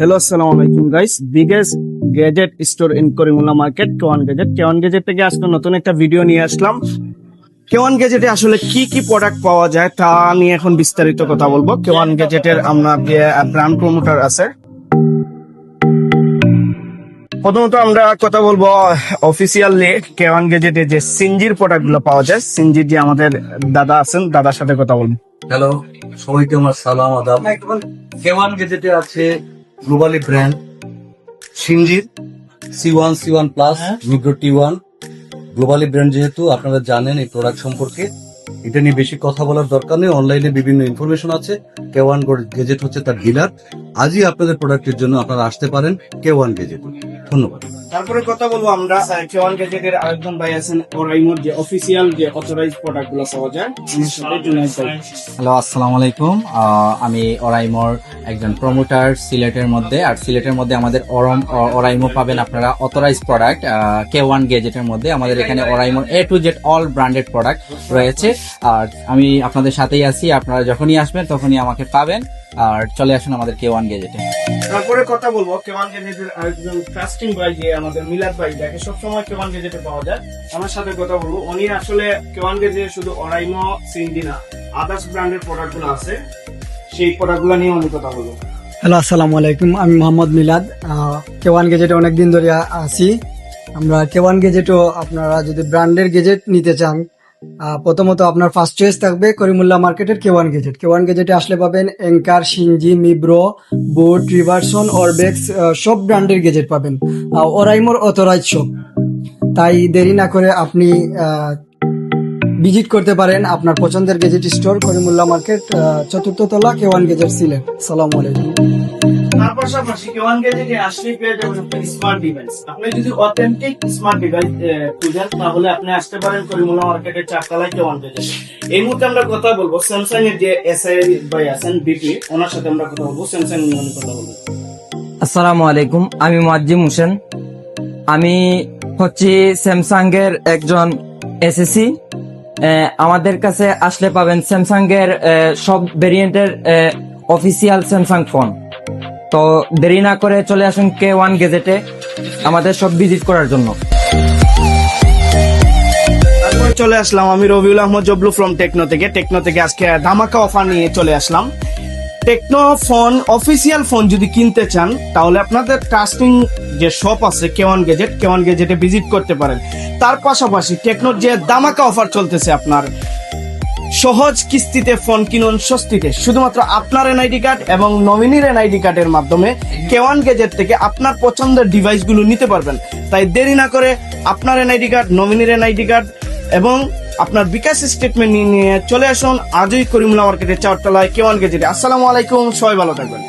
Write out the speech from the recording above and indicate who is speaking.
Speaker 1: Hello, আসসালামু আলাইকুম guys. Biggest gadget store in Karimullah market, K one gadget. K one gadget থেকে আজকে নতুন একটা ভিডিও নিয়ে আসলাম। কেওয়ান গ্যাজেটে আসলে কি কি প্রোডাক্ট পাওয়া যায় তা নিয়ে এখন বিস্তারিত কথা বলবো। কেওয়ান গ্যাজেটের আমরা ব্র্যান্ড প্রমোটার আছে। প্রথমত আমরা কথা বলবো অফিসিয়ালি কেওয়ান গ্যাজেটে যে সিনজির প্রোডাক্ট গুলো পাওয়া যায়। সিনজির যে আমাদের দাদা আছেন, দাদার সাথে কথা বলবো।
Speaker 2: হ্যালো, সবাইকে আমার সালাম আদাব। কেওয়ান গেজেটে আছে গ্লোবালি ব্র্যান্ড সিনজির C1 C1 প্লাস মিগ্রো T1 গ্লোবালি ব্র্যান্ড। যেহেতু আপনারা জানেন এই প্রোডাক্ট সম্পর্কে, এটা নিয়ে বেশি কথা বলার দরকার নেই। অনলাইনে বিভিন্ন ইনফরমেশন আছে। কেওয়ান গেজেট হচ্ছে তার ডিলার। আজই আপনাদের প্রোডাক্টের জন্য আপনারা আসতে পারেন কেওয়ান গেজেট। ধন্যবাদ।
Speaker 1: তারপরে কথা বলবো আমরা কেওয়ান গ্যাজেটের আরেকজন ভাই আছেন, ওরাইমোর যে অফিসিয়াল যে অথরাইজ প্রোডাক্ট গুলো পাওয়া যায়।
Speaker 3: হ্যালো, আসসালামু আলাইকুম। আমি ওরাইমোর একজন প্রমোটার সিলেটের মধ্যে। আর সিলেটের মধ্যে আমাদের ওরাইমো পাবেন আপনারা অথরাইজ প্রোডাক্ট K1 গেজেটের মধ্যে। আমাদের এখানে ওরাইমোর A to Z all branded product রয়েছে। আর আমি আপনাদের সাথেই আছি, আপনারা যখনই আসবেন তখনই আমাকে পাবেন। আর চলে আসুন আমাদের K1 গেজেটে।
Speaker 1: তারপরে কথা বলবো কেওয়ান গেজেটের আরেকজন ট্রাস্টিং ভাই যে আমাদের মিলাদ ভাই, যাকে সবসময় কেওয়ান গেজেটে পাওয়া যায়। আমার সাথে কথা বলবো। উনি আসলে কেওয়ান গেজেটে শুধু ওরাইমো সিনজি না, আদার্স ব্র্যান্ডের প্রোডাক্ট গুলো আছে, সেই প্রোডাক্ট গুলো নিয়ে উনি কথা বলবো।
Speaker 4: হ্যালো, আসসালামু আলাইকুম। আমি মোহাম্মদ মিলাদ। কেওয়ান গেজেটে অনেকদিন ধরে আছি। আমরা কেওয়ান গেজেটও আপনারা যদি ব্র্যান্ডের গেজেট নিতে চান, প্রথমত আপনার ফার্স্ট চয়েস থাকবে করিমুল্লাহ মার্কেটের কেওয়ান গেজেট। কেওয়ান গেজেটে আসলে পাবেন এঙ্কার, সিনজি, মিব্রো, বোট, রিভারসন, অরবেক্স সব ব্র্যান্ডের গেজেট পাবেন। ওরাইমোর অথরাইজ শপ। তাই দেরি না করে আপনি ভিজিট করতে পারেন আপনার পছন্দের gazette store Karimullah market, 4th তলা, কেওয়ান গেজেট, সিলেট। আসসালামু আলাইকুম।
Speaker 1: তার পাশাপাশি কেওয়ান গেজেটে আসলে পেয়ে যাবেন স্মার্ট ডিভাইস। আপনি যদি অথেন্টিক স্মার্ট ডিভাইস খুঁজেন তাহলে আপনি আসতে পারেন করিমুল্লাহ মার্কেটের 4 তলায় কেওয়ান গেজেট। এই মুহূর্তে আমরা কথা বলবো স্যামসাং এর যে এসআই ভাই আছেন বিপি, ওনার সাথে আমরা কথা বলবো। স্যামসাং নিয়ে কথা বলবো।
Speaker 5: আসসালামু আলাইকুম, আমি মুয়াজ্জিম হোসেন। আমি হচ্ছি স্যামসাং এর একজন এসএসসি। আমাদের কাছে আসলে পাবেন স্যামসাং এর সব ভেরিয়েন্টের অফিসিয়াল স্যামসাং ফোন। তো দেরি না করে চলে আসুন K1 গেজেটে আমাদের সব ভিজিট করার জন্য।
Speaker 1: তারপরে চলে আসলাম আমি রবিউল আহমদ জবলু ফ্রম টেকনো থেকে। টেকনো থেকে আজকে ধামাকা অফার নিয়ে চলে আসলাম। টেকনো ফোন অফিসিয়াল ফোন যদি কিনতে চান তাহলে আপনাদের ট্রাস্টিং যে শপ আছে কেওয়ান গেজেটে ভিজিট করতে পারেন। তার পাশাপাশি টেকনোর যে ধামাকা অফার চলতেছে, আপনার সহজ কিস্তিতে ফোন কিনুন স্বস্তিতে। শুধুমাত্র আপনার এনআইডি কার্ড এবং নমিনির এনআইডি কার্ডের মাধ্যমে কেওয়ান গেজেট থেকে আপনার পছন্দের ডিভাইসগুলো নিতে পারবেন। তাই দেরি না করে আপনার এনআইডি কার্ড, নমিনির এনআইডি কার্ড এবং আপনার বিকাশ স্টেটমেন্ট নিয়ে চলে আসুন আজই করিমুল্লাহ মার্কেটের 4 তলায় কেওয়ান গেজেটে। আসসালামু আলাইকুম, সবাই ভালো থাকবেন।